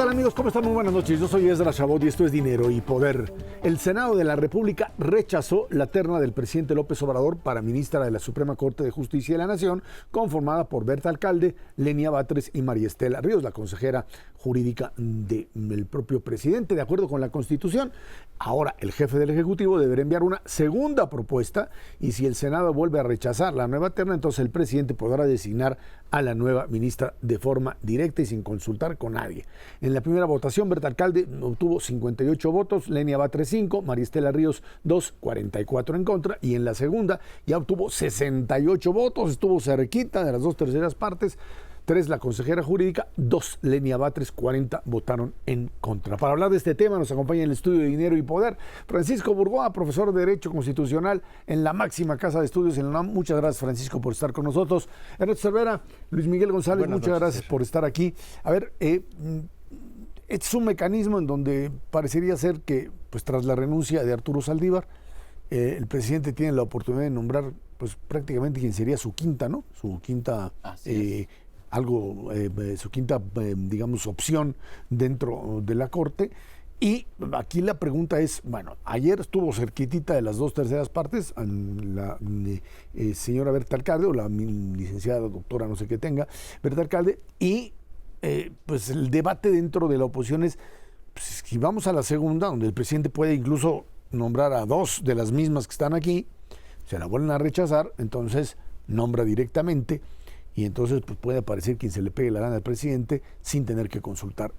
tal, amigos? ¿Cómo están? Muy buenas noches. Yo soy Ezra Chabot y esto es Dinero y Poder. El Senado de la República rechazó la terna del presidente López Obrador para ministra de la Suprema Corte de Justicia de la Nación, conformada por Berta Alcalde, Lenia Batres y María Estela Ríos, la consejera jurídica del propio presidente. De acuerdo con la Constitución, ahora el jefe del Ejecutivo deberá enviar una segunda propuesta y si el Senado vuelve a rechazar la nueva terna, entonces el presidente podrá designar a la nueva ministra de forma directa y sin consultar con nadie. En la primera votación, Berta Alcalde obtuvo 58 votos, Lenia Batres 5, María Estela Ríos 2, 44 en contra, y en la segunda ya obtuvo 68 votos, estuvo cerquita de las 2/3 partes, 3 la consejera jurídica, 2 Lenia Batres, 40 votaron en contra. Para hablar de este tema nos acompaña en el estudio de Dinero y Poder Francisco Burgoa, profesor de Derecho Constitucional en la máxima casa de estudios en la UNAM. Muchas gracias, Francisco, por estar con nosotros. Ernesto Cervera, Luis Miguel González, muchas gracias por estar aquí. A ver, este es un mecanismo en donde parecería ser que, pues tras la renuncia de Arturo Saldívar, el presidente tiene la oportunidad de nombrar, pues prácticamente quien sería su quinta, ¿no? Su quinta... su quinta, digamos, opción dentro de la Corte. Y aquí la pregunta es, bueno, ayer estuvo cerquitita de las 2/3 partes la señora Berta Alcalde, o la licenciada doctora no sé qué tenga, Berta Alcalde, y pues el debate dentro de la oposición es, pues, si vamos a la segunda, donde el presidente puede incluso nombrar a 2 de las mismas que están aquí, se la vuelven a rechazar, entonces nombra directamente, y entonces pues, puede aparecer quien se le pegue la gana al presidente sin tener que consultar.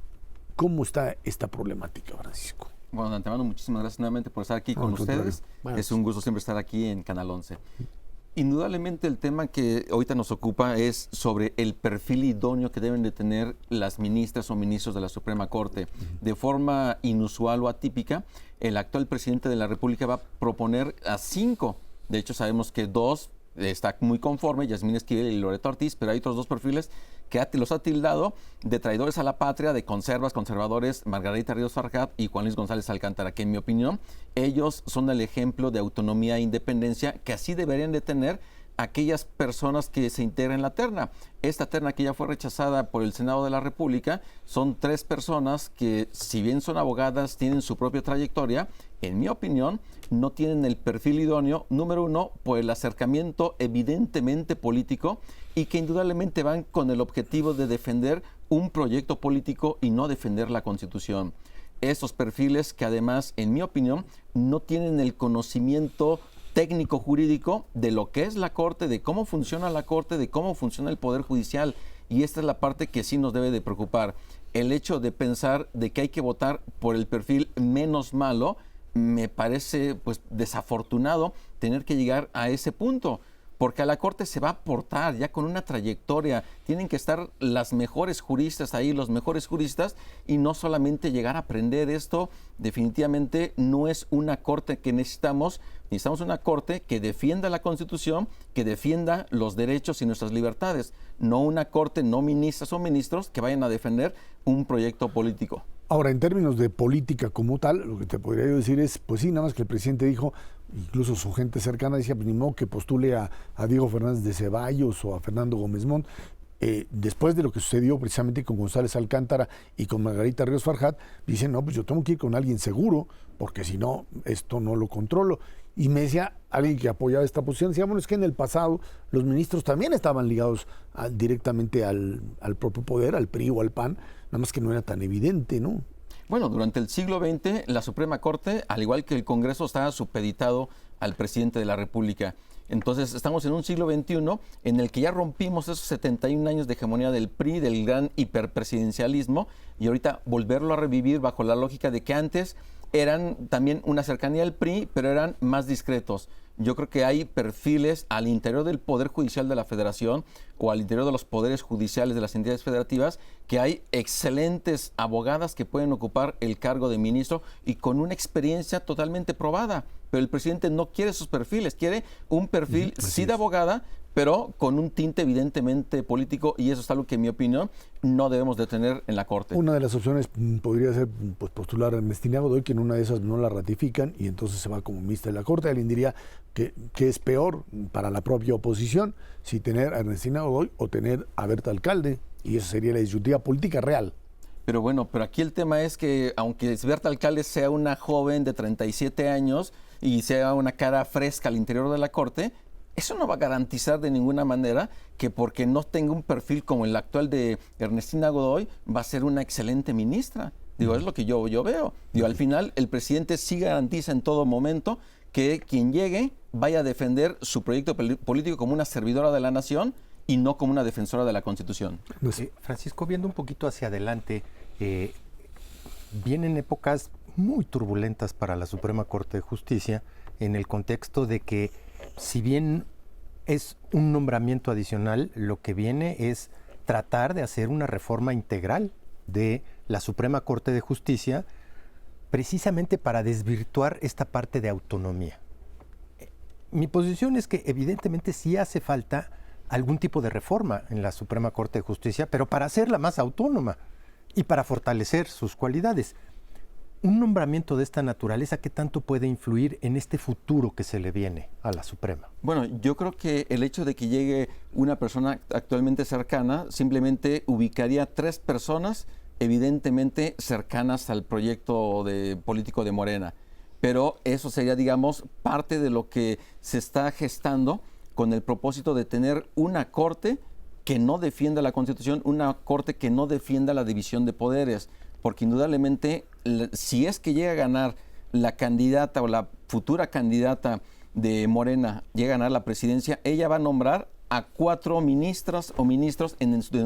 ¿Cómo está esta problemática, Francisco? Bueno, de antemano, muchísimas gracias nuevamente por estar aquí con ustedes. Bueno, es un gusto siempre estar aquí en Canal 11. Indudablemente el tema que ahorita nos ocupa es sobre el perfil idóneo que deben de tener las ministras o ministros de la Suprema Corte. De forma inusual o atípica, el actual presidente de la República va a proponer a 5. De hecho, sabemos que 2 está muy conforme, Yasmín Esquivel y Loreto Ortiz, pero hay otros 2 perfiles que los ha tildado de traidores a la patria, de conservadores, Margarita Ríos Farjat y Juan Luis González Alcántara, que en mi opinión, ellos son el ejemplo de autonomía e independencia que así deberían de tener aquellas personas que se integran en la terna. Esta terna que ya fue rechazada por el Senado de la República son 3 personas que, si bien son abogadas, tienen su propia trayectoria. En mi opinión, no tienen el perfil idóneo, número 1, por el acercamiento evidentemente político y que indudablemente van con el objetivo de defender un proyecto político y no defender la Constitución. Estos perfiles que además, en mi opinión, no tienen el conocimiento técnico jurídico de lo que es la Corte, de cómo funciona la Corte, de cómo funciona el Poder Judicial. Y esta es la parte que sí nos debe de preocupar. El hecho de pensar de que hay que votar por el perfil menos malo, me parece pues desafortunado tener que llegar a ese punto, porque a la Corte se va a aportar ya con una trayectoria, tienen que estar las mejores juristas ahí, los mejores juristas, y no solamente llegar a aprender esto. Definitivamente no es una Corte que necesitamos una Corte que defienda la Constitución, que defienda los derechos y nuestras libertades, no una Corte, no ministras o ministros que vayan a defender un proyecto político. Ahora, en términos de política como tal, lo que te podría yo decir es, pues sí, nada más que el presidente dijo, incluso su gente cercana decía, pues ni modo que postule a Diego Fernández de Ceballos o a Fernando Gómez Montt. Después de lo que sucedió precisamente con González Alcántara y con Margarita Ríos Farjat, dicen, no, pues yo tengo que ir con alguien seguro, porque si no, esto no lo controlo. Y me decía alguien que apoyaba esta posición, decía, bueno, es que en el pasado los ministros también estaban ligados directamente al propio poder, al PRI o al PAN, nada más que no era tan evidente, ¿no? Bueno, durante el siglo XX, la Suprema Corte, al igual que el Congreso, estaba supeditado al presidente de la República. Entonces, estamos en un siglo XXI en el que ya rompimos esos 71 años de hegemonía del PRI, del gran hiperpresidencialismo, y ahorita volverlo a revivir bajo la lógica de que antes eran también una cercanía al PRI, pero eran más discretos. Yo creo que hay perfiles al interior del Poder Judicial de la Federación o al interior de los poderes judiciales de las entidades federativas que hay excelentes abogadas que pueden ocupar el cargo de ministro y con una experiencia totalmente probada. Pero el presidente no quiere esos perfiles, quiere un perfil sí de abogada, pero con un tinte evidentemente político, y eso es algo que, en mi opinión, no debemos de tener en la Corte. Una de las opciones podría ser pues, postular a Ernestina Godoy, que en una de esas no la ratifican y entonces se va como ministra de la Corte. Alguien diría que es peor para la propia oposición si tener a Ernestina Godoy o tener a Berta Alcalde, y eso sería la disyuntiva política real. Pero bueno, pero aquí el tema es que aunque Berta Alcalde sea una joven de 37 años y sea una cara fresca al interior de la Corte, eso no va a garantizar de ninguna manera que porque no tenga un perfil como el actual de Ernestina Godoy, va a ser una excelente ministra. Digo, es lo que yo veo. Digo, al final el presidente sí garantiza en todo momento que quien llegue vaya a defender su proyecto político como una servidora de la nación y no como una defensora de la Constitución. Francisco, viendo un poquito hacia adelante, vienen épocas muy turbulentas para la Suprema Corte de Justicia en el contexto de que, si bien es un nombramiento adicional, lo que viene es tratar de hacer una reforma integral de la Suprema Corte de Justicia, precisamente para desvirtuar esta parte de autonomía. Mi posición es que evidentemente sí hace falta algún tipo de reforma en la Suprema Corte de Justicia, pero para hacerla más autónoma y para fortalecer sus cualidades. Un nombramiento de esta naturaleza, ¿qué tanto puede influir en este futuro que se le viene a la Suprema? Bueno, yo creo que el hecho de que llegue una persona actualmente cercana simplemente ubicaría 3 personas evidentemente cercanas al proyecto político de Morena. Pero eso sería, digamos, parte de lo que se está gestando con el propósito de tener una corte que no defienda la Constitución, una corte que no defienda la división de poderes. Porque indudablemente, si es que llega a ganar la candidata o la futura candidata de Morena, llega a ganar la presidencia, ella va a nombrar a 4 ministras o ministros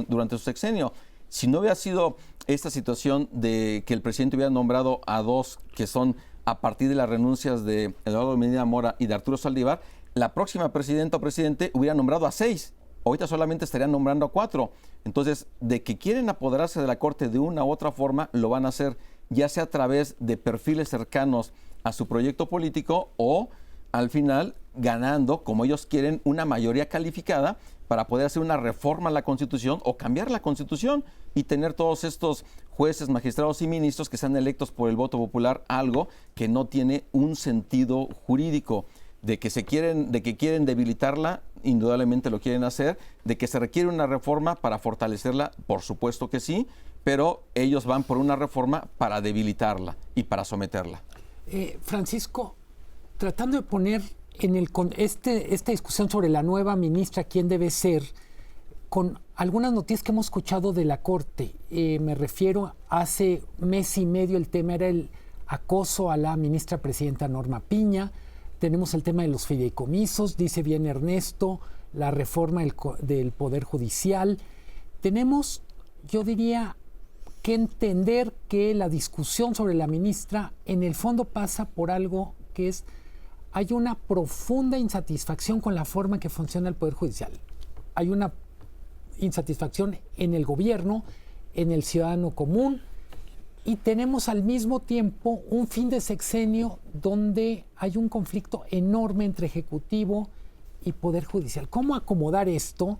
durante su sexenio. Si no hubiera sido esta situación de que el presidente hubiera nombrado a 2 que son a partir de las renuncias de Eduardo Medina Mora y de Arturo Saldívar, la próxima presidenta o presidente hubiera nombrado a 6. Ahorita solamente estarían nombrando a 4. Entonces, de que quieren apoderarse de la Corte de una u otra forma, lo van a hacer, ya sea a través de perfiles cercanos a su proyecto político o, al final, ganando, como ellos quieren, una mayoría calificada para poder hacer una reforma a la Constitución o cambiar la Constitución y tener todos estos jueces, magistrados y ministros que sean electos por el voto popular, algo que no tiene un sentido jurídico. De que quieren debilitarla, indudablemente lo quieren hacer. De que se requiere una reforma para fortalecerla, por supuesto que sí, pero ellos van por una reforma para debilitarla y para someterla. Francisco, tratando de poner en esta discusión sobre la nueva ministra, quién debe ser, con algunas noticias que hemos escuchado de la Corte, me refiero, hace mes y medio el tema era el acoso a la ministra presidenta Norma Piña. Tenemos el tema de los fideicomisos, dice bien Ernesto, la reforma del Poder Judicial. Tenemos, yo diría, que entender que la discusión sobre la ministra en el fondo pasa por algo que es, hay una profunda insatisfacción con la forma en que funciona el Poder Judicial. Hay una insatisfacción en el gobierno, en el ciudadano común, y tenemos al mismo tiempo un fin de sexenio donde hay un conflicto enorme entre Ejecutivo y Poder Judicial. ¿Cómo acomodar esto?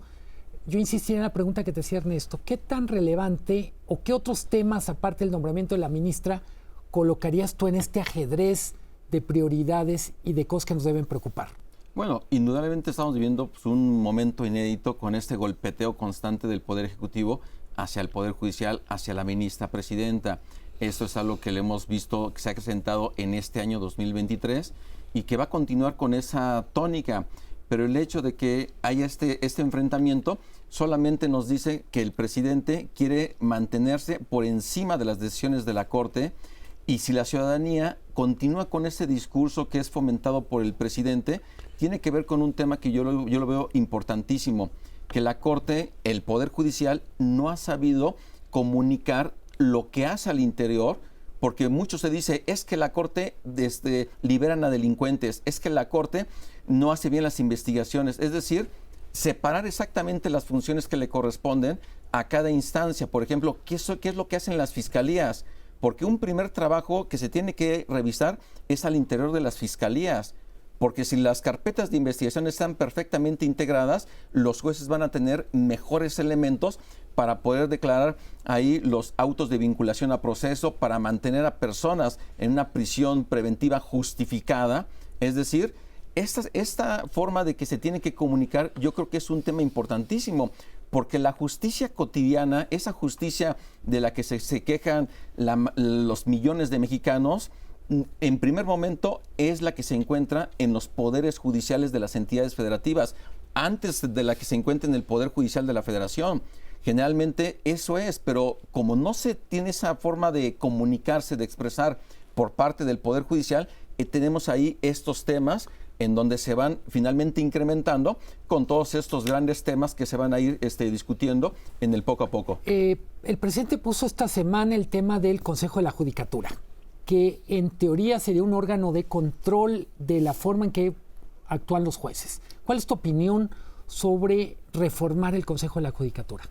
Yo insistiría en la pregunta que te hacía Ernesto. ¿Qué tan relevante o qué otros temas, aparte del nombramiento de la ministra, colocarías tú en este ajedrez de prioridades y de cosas que nos deben preocupar? Bueno, indudablemente estamos viviendo un momento inédito con este golpeteo constante del Poder Ejecutivo hacia el Poder Judicial, hacia la ministra presidenta. Esto es algo que le hemos visto que se ha acrecentado en este año 2023 y que va a continuar con esa tónica. Pero el hecho de que haya este enfrentamiento solamente nos dice que el presidente quiere mantenerse por encima de las decisiones de la Corte, y si la ciudadanía continúa con ese discurso que es fomentado por el presidente, tiene que ver con un tema que yo lo veo importantísimo, que la Corte, el Poder Judicial, no ha sabido comunicar lo que hace al interior, porque mucho se dice, es que la Corte liberan a delincuentes, es que la Corte no hace bien las investigaciones, es decir, separar exactamente las funciones que le corresponden a cada instancia. Por ejemplo, ¿qué es lo que hacen las fiscalías? Porque un primer trabajo que se tiene que revisar es al interior de las fiscalías. Porque si las carpetas de investigación están perfectamente integradas, los jueces van a tener mejores elementos para poder declarar ahí los autos de vinculación a proceso, para mantener a personas en una prisión preventiva justificada. Es decir, esta forma de que se tiene que comunicar, yo creo que es un tema importantísimo, porque la justicia cotidiana, esa justicia de la que se quejan los millones de mexicanos, en primer momento es la que se encuentra en los poderes judiciales de las entidades federativas, antes de la que se encuentra en el Poder Judicial de la Federación. Generalmente eso es, pero como no se tiene esa forma de comunicarse, de expresar por parte del Poder Judicial, tenemos ahí estos temas en donde se van finalmente incrementando con todos estos grandes temas que se van a ir discutiendo en el poco a poco. El presidente puso esta semana el tema del Consejo de la Judicatura, que en teoría sería un órgano de control de la forma en que actúan los jueces. ¿Cuál es tu opinión sobre reformar el Consejo de la Judicatura?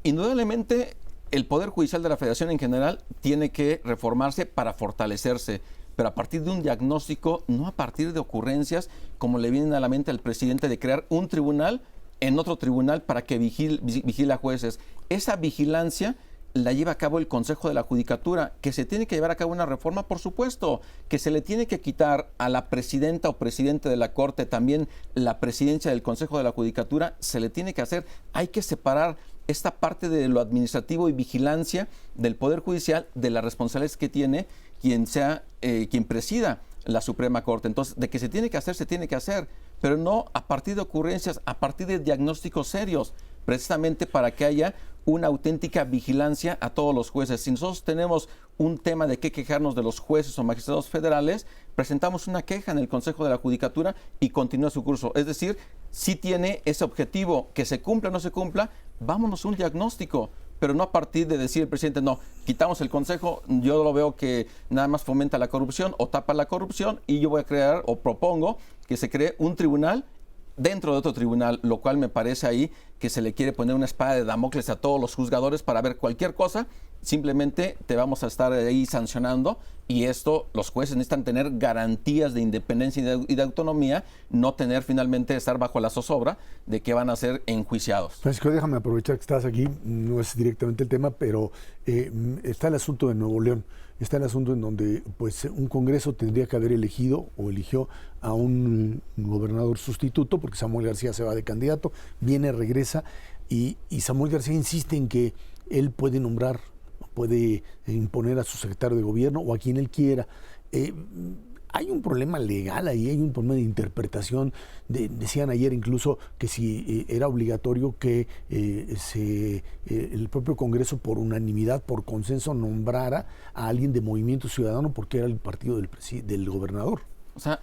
Indudablemente, el Poder Judicial de la Federación en general tiene que reformarse para fortalecerse, pero a partir de un diagnóstico, no a partir de ocurrencias como le vienen a la mente al presidente de crear un tribunal en otro tribunal para que vigile a jueces. Esa vigilancia la lleva a cabo el Consejo de la Judicatura, que se tiene que llevar a cabo una reforma, por supuesto, que se le tiene que quitar a la presidenta o presidente de la Corte también la presidencia del Consejo de la Judicatura, se le tiene que hacer, hay que separar esta parte de lo administrativo y vigilancia del Poder Judicial de las responsabilidades que tiene quien presida la Suprema Corte. Entonces, de que se tiene que hacer, pero no a partir de ocurrencias, a partir de diagnósticos serios, precisamente para que haya una auténtica vigilancia a todos los jueces. Si nosotros tenemos un tema de qué quejarnos de los jueces o magistrados federales, presentamos una queja en el Consejo de la Judicatura y continúa su curso. Es decir, si tiene ese objetivo, que se cumpla o no se cumpla, vámonos a un diagnóstico, pero no a partir de decir el presidente, no, quitamos el Consejo, yo lo veo que nada más fomenta la corrupción o tapa la corrupción y yo voy a crear o propongo que se cree un tribunal dentro de otro tribunal, lo cual me parece ahí que se le quiere poner una espada de Damocles a todos los juzgadores para ver cualquier cosa, simplemente te vamos a estar ahí sancionando, y esto los jueces necesitan tener garantías de independencia y de autonomía, no tener finalmente estar bajo la zozobra de que van a ser enjuiciados. Francisco, déjame aprovechar que estás aquí, no es directamente el tema, pero está el asunto de Nuevo León. Está el asunto en donde pues un Congreso tendría que haber elegido o eligió a un gobernador sustituto, porque Samuel García se va de candidato, viene, regresa, y Samuel García insiste en que él puede nombrar, puede imponer a su secretario de gobierno o a quien él quiera. Hay un problema legal ahí, hay un problema de interpretación. Decían ayer incluso que si era obligatorio que el propio Congreso por unanimidad, por consenso, nombrara a alguien de Movimiento Ciudadano porque era el partido del gobernador. O sea,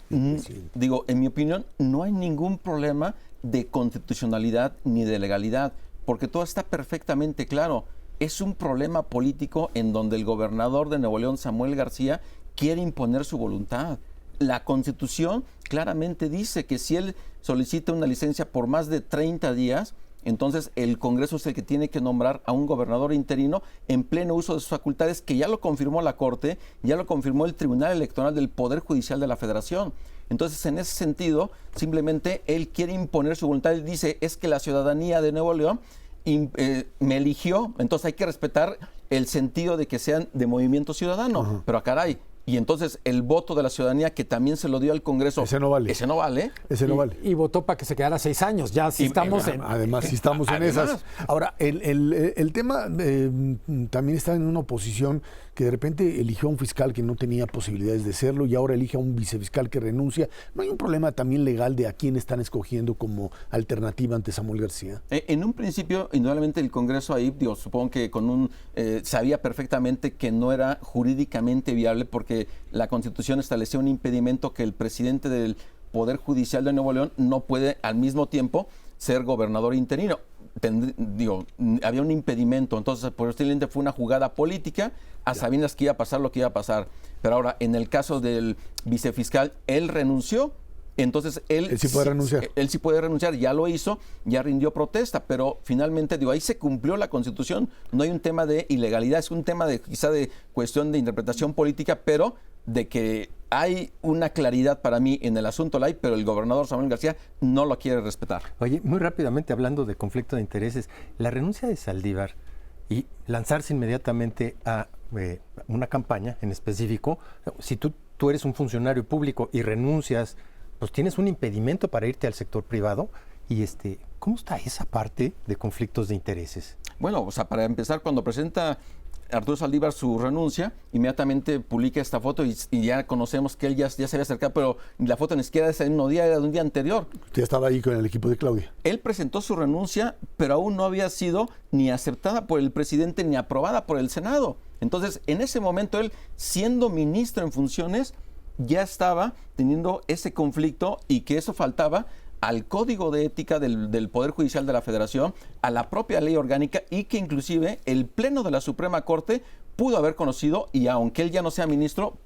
digo, en mi opinión, no hay ningún problema de constitucionalidad ni de legalidad, porque todo está perfectamente claro. Es un problema político en donde el gobernador de Nuevo León, Samuel García, quiere imponer su voluntad. La Constitución claramente dice que si él solicita una licencia por más de 30 días, entonces el Congreso es el que tiene que nombrar a un gobernador interino en pleno uso de sus facultades, que ya lo confirmó la Corte, ya lo confirmó el Tribunal Electoral del Poder Judicial de la Federación. Entonces, en ese sentido, simplemente él quiere imponer su voluntad. Él dice, es que la ciudadanía de Nuevo León me eligió, entonces hay que respetar el sentido de que sean de Movimiento Ciudadano. Uh-huh. Pero caray, y entonces el voto de la ciudadanía que también se lo dio al Congreso, ese no vale. Ese no vale. Y votó para que se quedara 6 años. Ya si estamos en... Además, si estamos en esas. Ahora, el tema también está en una oposición que de repente eligió a un fiscal que no tenía posibilidades de serlo y ahora elige a un vicefiscal que renuncia. ¿No hay un problema también legal de a quién están escogiendo como alternativa ante Samuel García? En un principio, indudablemente el Congreso ahí, supongo que sabía perfectamente que no era jurídicamente viable, porque la Constitución establecía un impedimento que el presidente del Poder Judicial de Nuevo León no puede al mismo tiempo ser gobernador interino. Había un impedimento, entonces posiblemente fue una jugada política a sabiendas que iba a pasar lo que iba a pasar. Pero ahora, en el caso del vicefiscal, él renunció, entonces él sí puede renunciar. Él sí puede renunciar, ya lo hizo, ya rindió protesta, pero finalmente, ahí se cumplió la Constitución. No hay un tema de ilegalidad, es un tema quizá de cuestión de interpretación política, pero de que hay una claridad para mí en el asunto, pero el gobernador Samuel García no lo quiere respetar. Oye, muy rápidamente, hablando de conflicto de intereses, la renuncia de Saldívar y lanzarse inmediatamente a una campaña en específico, si tú eres un funcionario público y renuncias, pues tienes un impedimento para irte al sector privado. Y ¿Cómo está esa parte de conflictos de intereses? Bueno, o sea, para empezar, cuando presenta Arturo Saldívar su renuncia, inmediatamente publica esta foto y ya conocemos que él ya se había acercado, pero la foto ni siquiera es de un día, era de un día anterior. Usted estaba ahí con el equipo de Claudia. Él presentó su renuncia, pero aún no había sido ni aceptada por el presidente ni aprobada por el Senado. Entonces, en ese momento, él, siendo ministro en funciones, ya estaba teniendo ese conflicto y que eso faltaba al Código de Ética del Poder Judicial de la Federación, a la propia ley orgánica, y que inclusive el Pleno de la Suprema Corte pudo haber conocido, y aunque él ya no sea ministro,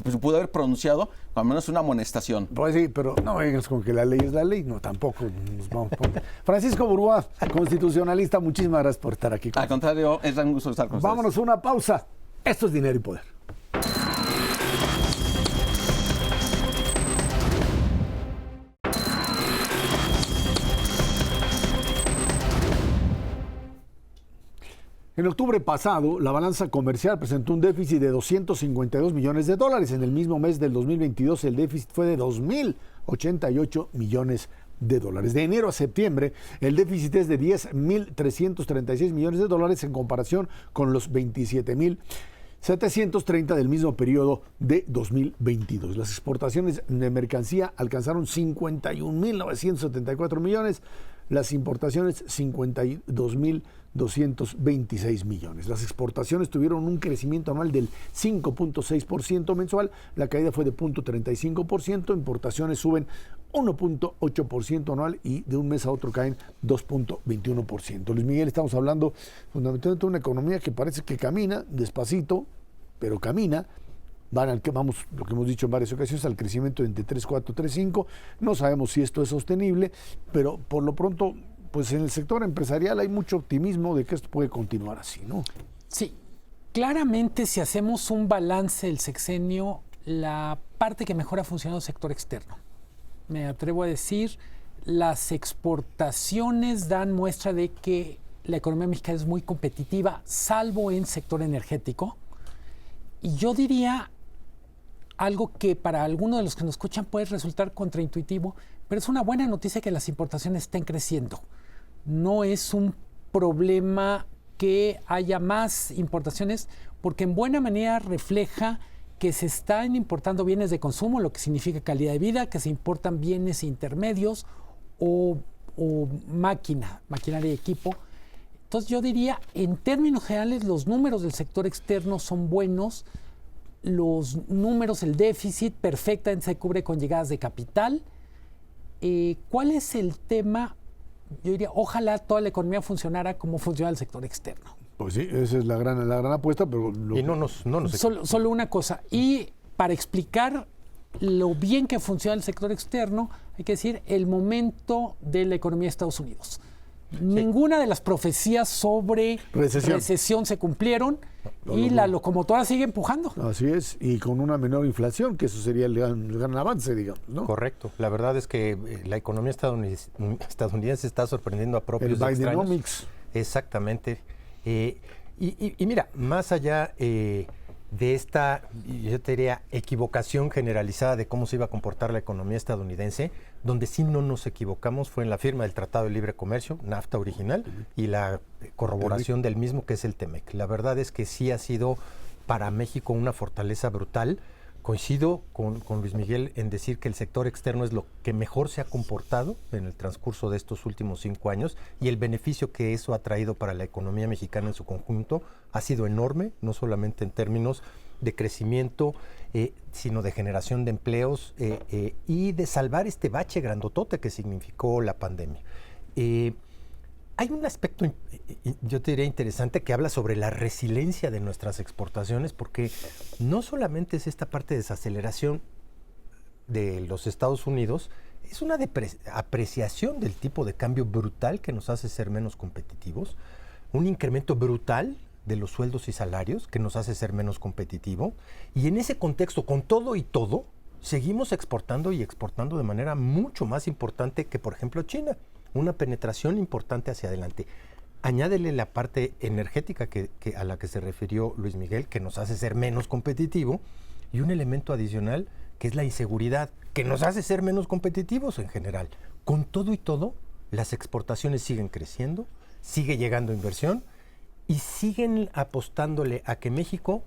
pues pudo haber pronunciado al menos una amonestación. Pues sí, pero no vengas con que la ley es la ley, no, tampoco nos vamos por... Francisco Burboa, constitucionalista, muchísimas gracias por estar aquí. Al contrario, es un gusto estar con ustedes. Vámonos a una pausa. Esto es Dinero y Poder. En octubre pasado, la balanza comercial presentó un déficit de 252 millones de dólares. En el mismo mes del 2022, el déficit fue de 2.088 millones de dólares. De enero a septiembre, el déficit es de 10.336 millones de dólares en comparación con los 27.730 del mismo periodo de 2022. Las exportaciones de mercancía alcanzaron 51.974 millones, las importaciones 52.226 millones. Las exportaciones tuvieron un crecimiento anual del 5.6% mensual, la caída fue de 0.35%, importaciones suben 1.8% anual y de un mes a otro caen 2.21%. Luis Miguel, estamos hablando fundamentalmente de una economía que parece que camina despacito, pero camina. Vamos, lo que hemos dicho en varias ocasiones, al crecimiento entre 3, 4, 3, 5. No sabemos si esto es sostenible, pero por lo pronto, pues en el sector empresarial hay mucho optimismo de que esto puede continuar así, ¿no? Sí, claramente si hacemos un balance del sexenio, la parte que mejor ha funcionado es el sector externo. Me atrevo a decir, las exportaciones dan muestra de que la economía mexicana es muy competitiva, salvo en sector energético. Y yo diría algo que para algunos de los que nos escuchan puede resultar contraintuitivo, pero es una buena noticia que las importaciones estén creciendo. No es un problema que haya más importaciones, porque en buena manera refleja que se están importando bienes de consumo, lo que significa calidad de vida, que se importan bienes intermedios o maquinaria y equipo. Entonces yo diría, en términos generales, los números del sector externo son buenos, los números, el déficit perfectamente se cubre con llegadas de capital. ¿Cuál es el tema? Yo diría, ojalá toda la economía funcionara como funciona el sector externo. Pues sí, esa es la gran apuesta, pero... Y no nos solo una cosa, y para explicar lo bien que funciona el sector externo, hay que decir el momento de la economía de Estados Unidos. Ninguna de las profecías sobre recesión se cumplieron y la locomotora sigue empujando. Así es, y con una menor inflación, que eso sería el gran avance, digamos, ¿no? Correcto. La verdad es que la economía estadounidense está sorprendiendo a propios extraños. El Bidenomics. Exactamente. Y mira, más allá de esta, yo te diría, equivocación generalizada de cómo se iba a comportar la economía estadounidense, donde sí no nos equivocamos fue en la firma del Tratado de Libre Comercio, NAFTA original, y la corroboración del mismo, que es el TEMEC. La verdad es que sí ha sido para México una fortaleza brutal. Coincido con Luis Miguel en decir que el sector externo es lo que mejor se ha comportado en el transcurso de estos últimos 5 años, y el beneficio que eso ha traído para la economía mexicana en su conjunto ha sido enorme, no solamente en términos de crecimiento, sino de generación de empleos y de salvar este bache grandotote que significó la pandemia. Hay un aspecto, yo te diría, interesante, que habla sobre la resiliencia de nuestras exportaciones, porque no solamente es esta parte de desaceleración de los Estados Unidos, es una apreciación del tipo de cambio brutal que nos hace ser menos competitivos, un incremento brutal de los sueldos y salarios que nos hace ser menos competitivo, y en ese contexto, con todo y todo, seguimos exportando y exportando de manera mucho más importante que, por ejemplo, China. Una penetración importante hacia adelante. Añádele la parte energética a la que se refirió Luis Miguel, que nos hace ser menos competitivo, y un elemento adicional que es la inseguridad, que nos hace ser menos competitivos en general. Con todo y todo, las exportaciones siguen creciendo, sigue llegando inversión y siguen apostándole a que México,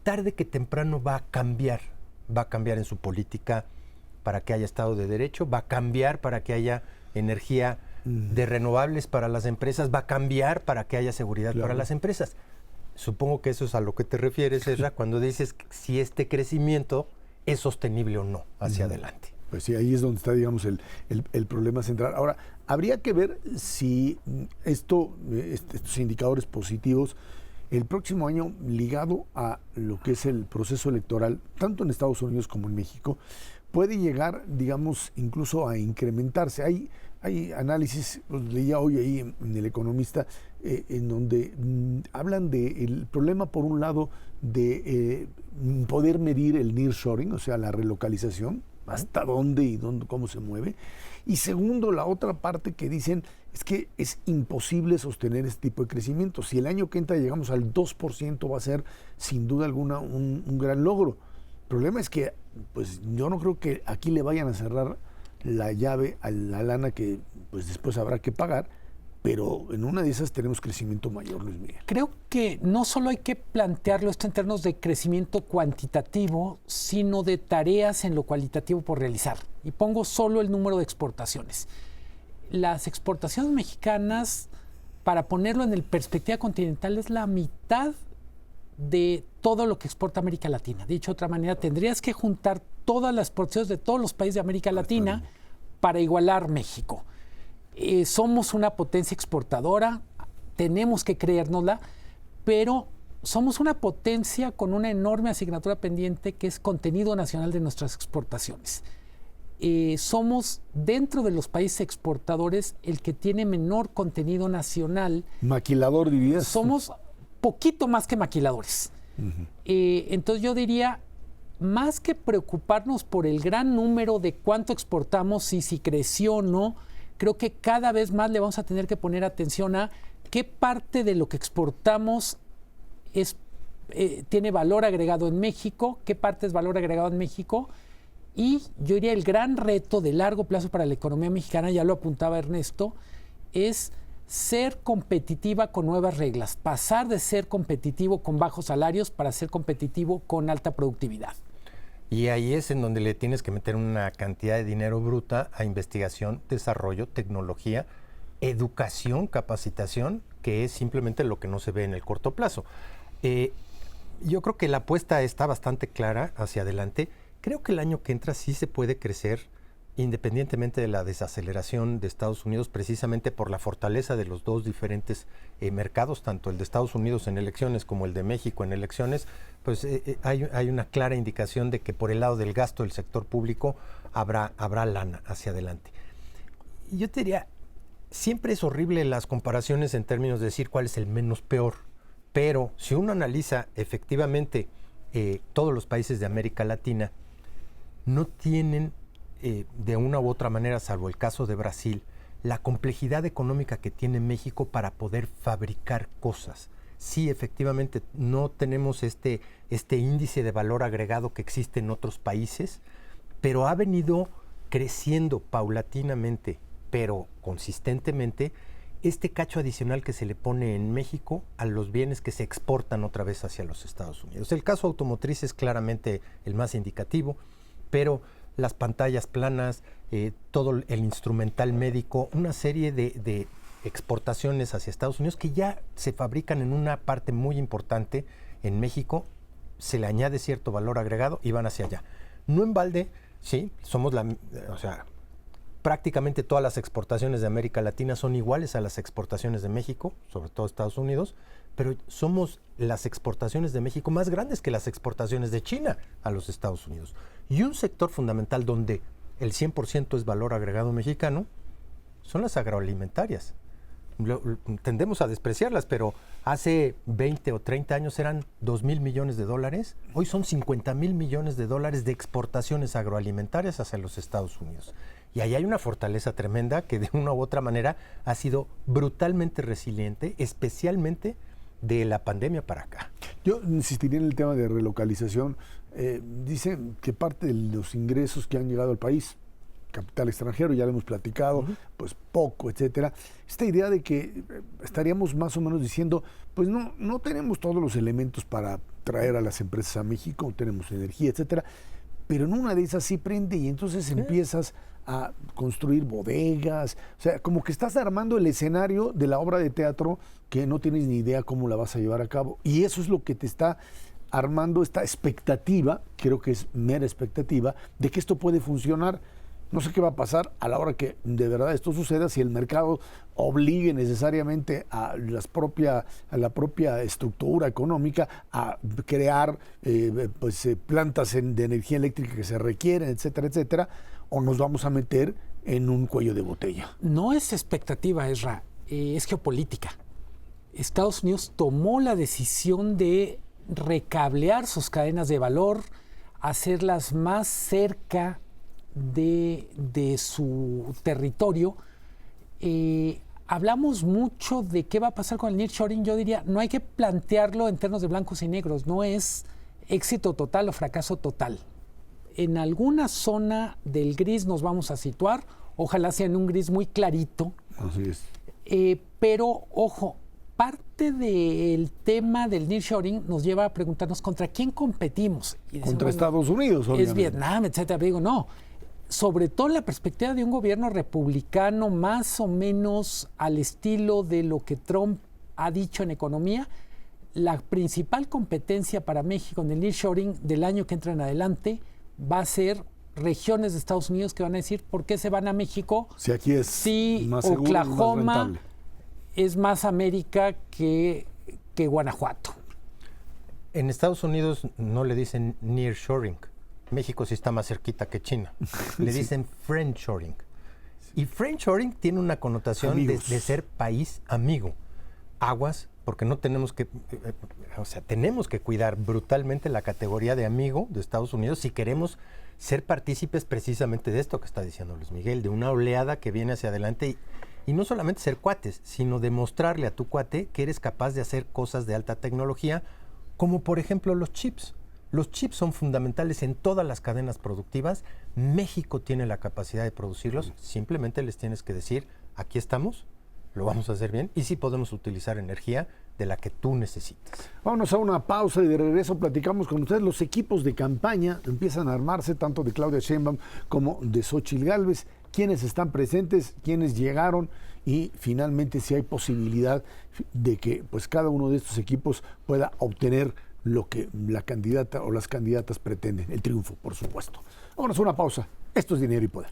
tarde que temprano, va a cambiar en su política para que haya Estado de Derecho, va a cambiar para que haya energía de renovables para las empresas, va a cambiar para que haya seguridad para las empresas. Supongo que eso es a lo que te refieres, Ezra, cuando dices si este crecimiento es sostenible o no hacia adelante. Pues sí, ahí es donde está, digamos, el problema central. Ahora, habría que ver si estos indicadores positivos el próximo año, ligado a lo que es el proceso electoral, tanto en Estados Unidos como en México, puede llegar, digamos, incluso a incrementarse. Hay análisis, los leía hoy ahí en El Economista, en donde hablan del problema, por un lado, de poder medir el nearshoring, o sea, la relocalización, hasta dónde y cómo se mueve. Y segundo, la otra parte que dicen es que es imposible sostener este tipo de crecimiento. Si el año que entra llegamos al 2%, va a ser sin duda alguna un gran logro. El problema es que pues yo no creo que aquí le vayan a cerrar la llave a la lana que pues después habrá que pagar, pero en una de esas tenemos crecimiento mayor, Luis Miguel. Creo que no solo hay que plantearlo esto en términos de crecimiento cuantitativo, sino de tareas en lo cualitativo por realizar. Y pongo solo el número de exportaciones. Las exportaciones mexicanas, para ponerlo en el perspectiva continental, es la mitad de todo lo que exporta América Latina. Dicho de otra manera, tendrías que juntar todas las exportaciones de todos los países de América Latina para igualar México. Somos una potencia exportadora, tenemos que creérnosla, pero somos una potencia con una enorme asignatura pendiente que es contenido nacional de nuestras exportaciones. Somos, dentro de los países exportadores, el que tiene menor contenido nacional. Maquilador, dirías. Somos poquito más que maquiladores. Entonces yo diría, más que preocuparnos por el gran número de cuánto exportamos y si creció o no, creo que cada vez más le vamos a tener que poner atención a qué parte de lo que exportamos tiene valor agregado en México, qué parte es valor agregado en México. Y yo diría el gran reto de largo plazo para la economía mexicana, ya lo apuntaba Ernesto, es ser competitiva con nuevas reglas, pasar de ser competitivo con bajos salarios para ser competitivo con alta productividad. Y ahí es en donde le tienes que meter una cantidad de dinero bruta a investigación, desarrollo, tecnología, educación, capacitación, que es simplemente lo que no se ve en el corto plazo. Yo creo que la apuesta está bastante clara hacia adelante. Creo que el año que entra sí se puede crecer, independientemente de la desaceleración de Estados Unidos, precisamente por la fortaleza de los dos diferentes mercados, tanto el de Estados Unidos en elecciones como el de México en elecciones, pues hay una clara indicación de que por el lado del gasto del sector público habrá lana hacia adelante. Yo te diría, siempre es horrible las comparaciones en términos de decir cuál es el menos peor, pero si uno analiza efectivamente todos los países de América Latina, no tienen de una u otra manera, salvo el caso de Brasil, la complejidad económica que tiene México para poder fabricar cosas. Sí, efectivamente, no tenemos este índice de valor agregado que existe en otros países, pero ha venido creciendo paulatinamente, pero consistentemente, este cacho adicional que se le pone en México a los bienes que se exportan otra vez hacia los Estados Unidos. El caso automotriz es claramente el más indicativo, pero las pantallas planas, todo el instrumental médico, una serie de exportaciones hacia Estados Unidos que ya se fabrican en una parte muy importante en México, se le añade cierto valor agregado y van hacia allá. No en balde, sí, somos prácticamente todas las exportaciones de América Latina son iguales a las exportaciones de México, sobre todo Estados Unidos, pero somos las exportaciones de México más grandes que las exportaciones de China a los Estados Unidos. Y un sector fundamental donde el 100% es valor agregado mexicano son las agroalimentarias. Tendemos a despreciarlas, pero hace 20 o 30 años eran 2,000 millones de dólares. Hoy son 50,000 millones de dólares de exportaciones agroalimentarias hacia los Estados Unidos. Y ahí hay una fortaleza tremenda que de una u otra manera ha sido brutalmente resiliente, especialmente de la pandemia para acá. Yo insistiría en el tema de relocalización. Dicen que parte de los ingresos que han llegado al país, capital extranjero, ya lo hemos platicado, pues poco, etcétera. Esta idea de que estaríamos más o menos diciendo, pues no tenemos todos los elementos para traer a las empresas a México, tenemos energía, etcétera, pero en una de esas sí prende y entonces empiezas a construir bodegas, o sea, como que estás armando el escenario de la obra de teatro que no tienes ni idea cómo la vas a llevar a cabo. Y eso es lo que te está armando esta expectativa, creo que es mera expectativa, de que esto puede funcionar. No sé qué va a pasar a la hora que de verdad esto suceda, si el mercado obligue necesariamente a la propia estructura económica a crear plantas de energía eléctrica que se requieren, etcétera, etcétera, o nos vamos a meter en un cuello de botella. No es expectativa, Ezra, es geopolítica. Estados Unidos tomó la decisión de recablear sus cadenas de valor, hacerlas más cerca de su territorio. Hablamos mucho de qué va a pasar con el nearshoring. Yo diría, no hay que plantearlo en términos de blancos y negros, no es éxito total o fracaso total. En alguna zona del gris nos vamos a situar, ojalá sea en un gris muy clarito. Así es. Pero, ojo, parte del tema del nearshoring nos lleva a preguntarnos contra quién competimos. Y decimos, contra Estados Unidos, obviamente. Es Vietnam, etcétera. Digo, no. Sobre todo la perspectiva de un gobierno republicano más o menos al estilo de lo que Trump ha dicho en economía, la principal competencia para México en el nearshoring del año que entra en adelante va a ser regiones de Estados Unidos que van a decir por qué se van a México. Si aquí es si más seguro, Oklahoma más rentable. Es más América que Guanajuato. En Estados Unidos no le dicen nearshoring. México sí está más cerquita que China. Le dicen friendshoring. Y friendshoring tiene una connotación de ser país amigo. Aguas, porque no tenemos que, tenemos que cuidar brutalmente la categoría de amigo de Estados Unidos si queremos ser partícipes precisamente de esto que está diciendo Luis Miguel, de una oleada que viene hacia adelante y no solamente ser cuates, sino demostrarle a tu cuate que eres capaz de hacer cosas de alta tecnología, como por ejemplo los chips. Los chips son fundamentales en todas las cadenas productivas. México tiene la capacidad de producirlos. Simplemente les tienes que decir, aquí estamos, lo vamos a hacer bien y sí podemos utilizar energía de la que tú necesitas. Vámonos a una pausa y de regreso platicamos con ustedes. Los equipos de campaña empiezan a armarse, tanto de Claudia Sheinbaum como de Xóchitl Gálvez. Quiénes están presentes, quiénes llegaron y finalmente si hay posibilidad de que pues cada uno de estos equipos pueda obtener lo que la candidata o las candidatas pretenden, el triunfo, por supuesto. Vámonos a una pausa. Esto es Dinero y Poder.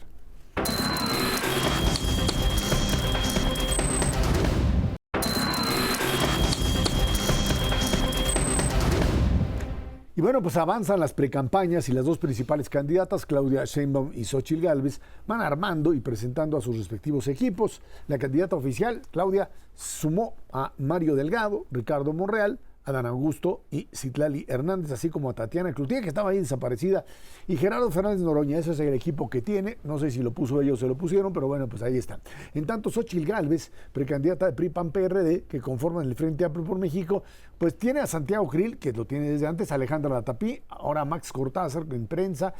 Y bueno, pues avanzan las precampañas y las dos principales candidatas, Claudia Sheinbaum y Xóchitl Gálvez, van armando y presentando a sus respectivos equipos. La candidata oficial, Claudia, sumó a Mario Delgado, Ricardo Monreal, Adán Augusto y Citlali Hernández, así como a Tatiana Cloutier, que estaba ahí desaparecida, y Gerardo Fernández Noroña. Ese es el equipo que tiene. No sé si lo puso ellos o se lo pusieron, pero bueno, pues ahí están. En tanto, Xóchitl Gálvez, precandidata de PRI-PAN-PRD, que conforman el Frente Amplio por México, pues tiene a Santiago Krill, que lo tiene desde antes, a Alejandra Latapí, ahora a Max Cortázar en prensa,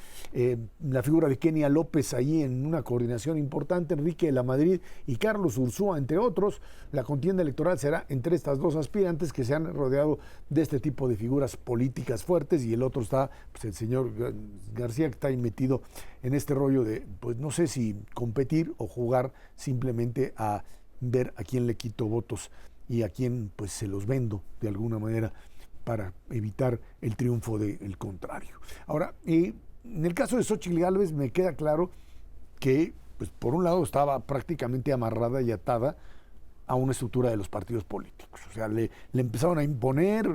la figura de Kenia López ahí en una coordinación importante, Enrique de la Madrid y Carlos Ursúa, entre otros. La contienda electoral será entre estas dos aspirantes que se han rodeado de este tipo de figuras políticas fuertes, y el otro está pues, el señor García, que está ahí metido en este rollo de, pues no sé si competir o jugar simplemente a ver a quién le quito votos y a quién pues se los vendo de alguna manera para evitar el triunfo del contrario. Ahora, en el caso de Xóchitl Gálvez me queda claro que pues por un lado estaba prácticamente amarrada y atada a una estructura de los partidos políticos. O sea, le empezaron a imponer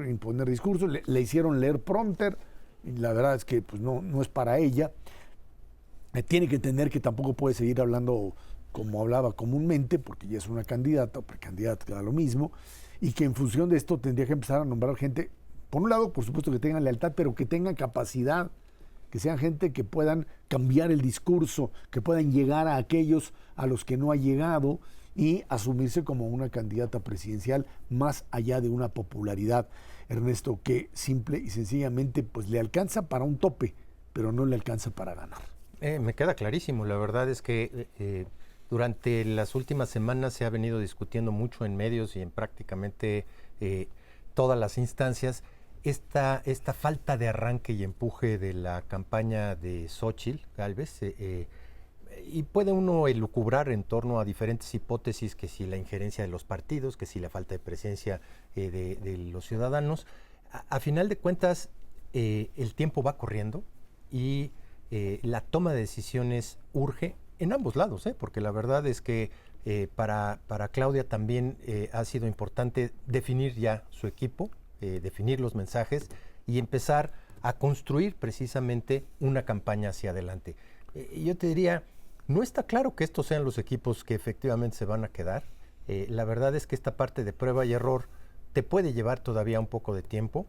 discursos, le hicieron leer prompter, y la verdad es que pues no es para ella. Tiene que entender que tampoco puede seguir hablando como hablaba comúnmente, porque ya es una candidata o precandidata, que da lo mismo, y que en función de esto tendría que empezar a nombrar gente, por un lado, por supuesto, que tengan lealtad, pero que tengan capacidad, que sean gente que puedan cambiar el discurso, que puedan llegar a aquellos a los que no ha llegado, y asumirse como una candidata presidencial más allá de una popularidad, Ernesto, que simple y sencillamente pues le alcanza para un tope, pero no le alcanza para ganar. Me queda clarísimo. La verdad es que durante las últimas semanas se ha venido discutiendo mucho en medios y en prácticamente todas las instancias esta falta de arranque y empuje de la campaña de Xóchitl Gálvez. Y puede uno elucubrar en torno a diferentes hipótesis, que si la injerencia de los partidos, que si la falta de presencia de los ciudadanos. A final de cuentas, el tiempo va corriendo y la toma de decisiones urge en ambos lados, porque la verdad es que para Claudia también ha sido importante definir ya su equipo, definir los mensajes y empezar a construir precisamente una campaña hacia adelante. Yo te diría, no está claro que estos sean los equipos que efectivamente se van a quedar. La verdad es que esta parte de prueba y error te puede llevar todavía un poco de tiempo,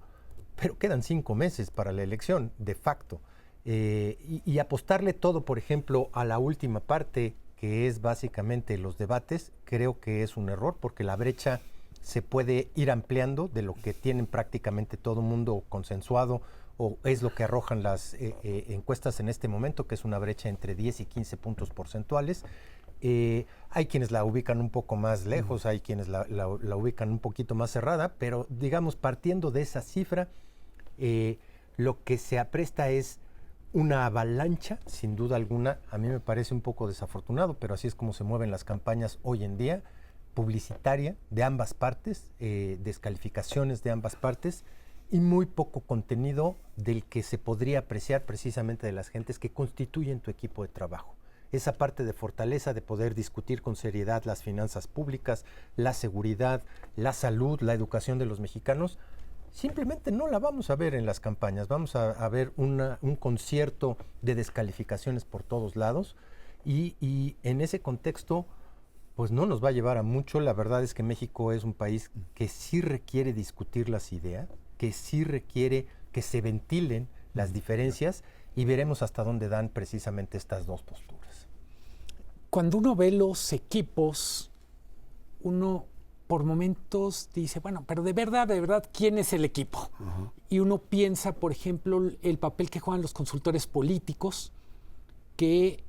pero quedan 5 meses para la elección, de facto. Y apostarle todo, por ejemplo, a la última parte, que es básicamente los debates, creo que es un error, porque la brecha se puede ir ampliando de lo que tienen prácticamente todo mundo consensuado, o es lo que arrojan las encuestas en este momento, que es una brecha entre 10 y 15 puntos porcentuales. Hay quienes la ubican un poco más lejos, hay quienes la ubican un poquito más cerrada, pero digamos, partiendo de esa cifra, lo que se apresta es una avalancha, sin duda alguna. A mí me parece un poco desafortunado, pero así es como se mueven las campañas hoy en día, publicitaria de ambas partes, descalificaciones de ambas partes, y muy poco contenido del que se podría apreciar precisamente de las gentes que constituyen tu equipo de trabajo. Esa parte de fortaleza de poder discutir con seriedad las finanzas públicas, la seguridad, la salud, la educación de los mexicanos, simplemente no la vamos a ver en las campañas. Vamos a ver un concierto de descalificaciones por todos lados, y en ese contexto pues no nos va a llevar a mucho. La verdad es que México es un país que sí requiere discutir las ideas, que sí requiere que se ventilen las diferencias, y veremos hasta dónde dan precisamente estas dos posturas. Cuando uno ve los equipos, uno por momentos dice, bueno, pero de verdad, ¿quién es el equipo? Uh-huh. Y uno piensa, por ejemplo, el papel que juegan los consultores políticos, que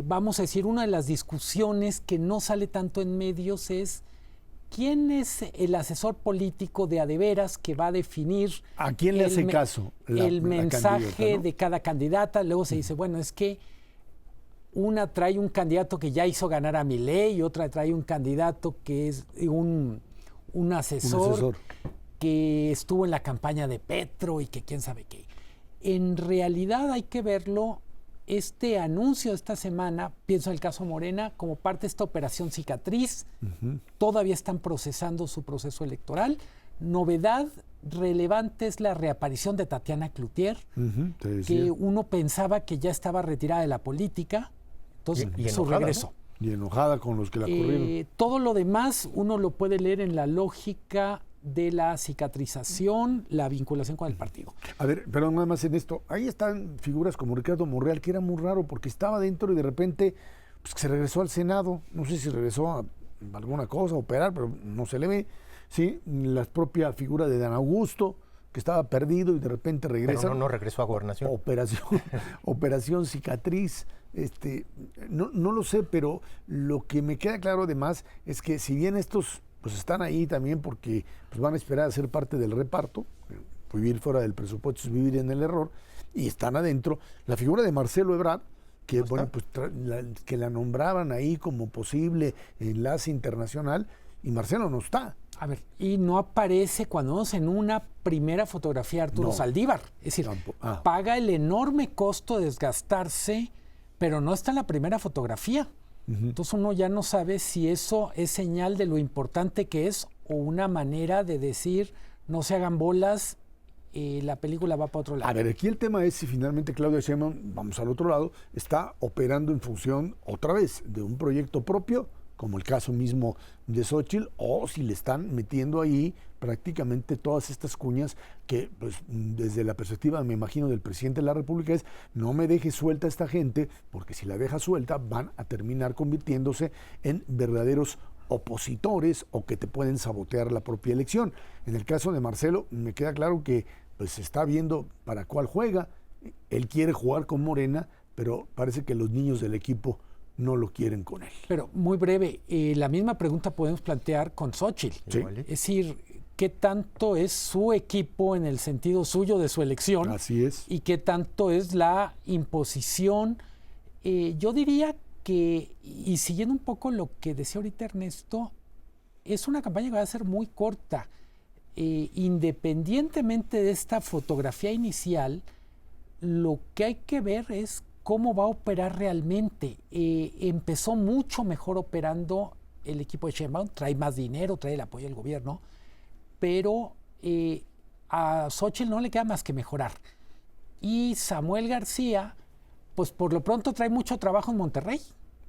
vamos a decir, una de las discusiones que no sale tanto en medios es quién es el asesor político de a de veras que va a definir a quién le hace caso el mensaje, ¿no?, de cada candidata. Luego se dice, bueno, es que una trae un candidato que ya hizo ganar a Milei, y otra trae un candidato que es un asesor que estuvo en la campaña de Petro y que quién sabe qué. En realidad hay que verlo, este anuncio de esta semana, pienso en el caso Morena, como parte de esta operación cicatriz. Uh-huh. Todavía están procesando su proceso electoral. Novedad relevante es la reaparición de Tatiana Cloutier, uh-huh, que uno pensaba que ya estaba retirada de la política. Entonces, y su enojada, regreso. ¿no? Y enojada con los que la corrieron. Todo lo demás uno lo puede leer en la lógica de la cicatrización, la vinculación con el partido. A ver, pero nada más en esto, ahí están figuras como Ricardo Monreal, que era muy raro porque estaba dentro y de repente pues, se regresó al Senado. No sé si regresó a alguna cosa, a operar, pero no se le ve. Sí, la propia figura de Dan Augusto, que estaba perdido y de repente regresa. Pero no regresó a Gobernación. Operación cicatriz. No lo sé, pero lo que me queda claro además es que si bien estos pues están ahí también porque pues van a esperar a ser parte del reparto, vivir fuera del presupuesto es vivir en el error, y están adentro, la figura de Marcelo Ebrard, que ¿no bueno, pues que la nombraban ahí como posible enlace internacional, y Marcelo no está. A ver, y no aparece cuando vemos en una primera fotografía Arturo Saldívar. Es decir, paga el enorme costo de desgastarse, pero no está en la primera fotografía. Uh-huh. Entonces uno ya no sabe si eso es señal de lo importante que es o una manera de decir no se hagan bolas, la película va para otro lado. A ver, aquí el tema es si finalmente Claudia Sheinbaum, vamos al otro lado, está operando en función otra vez de un proyecto propio, como el caso mismo de Xóchitl, o si le están metiendo ahí prácticamente todas estas cuñas que, pues, desde la perspectiva, me imagino, del presidente de la República es, no me deje suelta a esta gente, porque si la deja suelta van a terminar convirtiéndose en verdaderos opositores o que te pueden sabotear la propia elección. En el caso de Marcelo, me queda claro que pues está viendo para cuál juega. Él quiere jugar con Morena, pero parece que los niños del equipo no lo quieren con él. Pero muy breve, la misma pregunta podemos plantear con Xóchitl. Sí. Es decir, ¿qué tanto es su equipo en el sentido suyo de su elección? Así es. ¿Y qué tanto es la imposición? Yo diría que, y siguiendo un poco lo que decía ahorita Ernesto, es una campaña que va a ser muy corta. Independientemente de esta fotografía inicial, lo que hay que ver es cómo va a operar realmente. Empezó mucho mejor operando el equipo de Sheinbaum, trae más dinero, trae el apoyo del gobierno, pero a Xóchitl no le queda más que mejorar. Y Samuel García, pues por lo pronto trae mucho trabajo en Monterrey.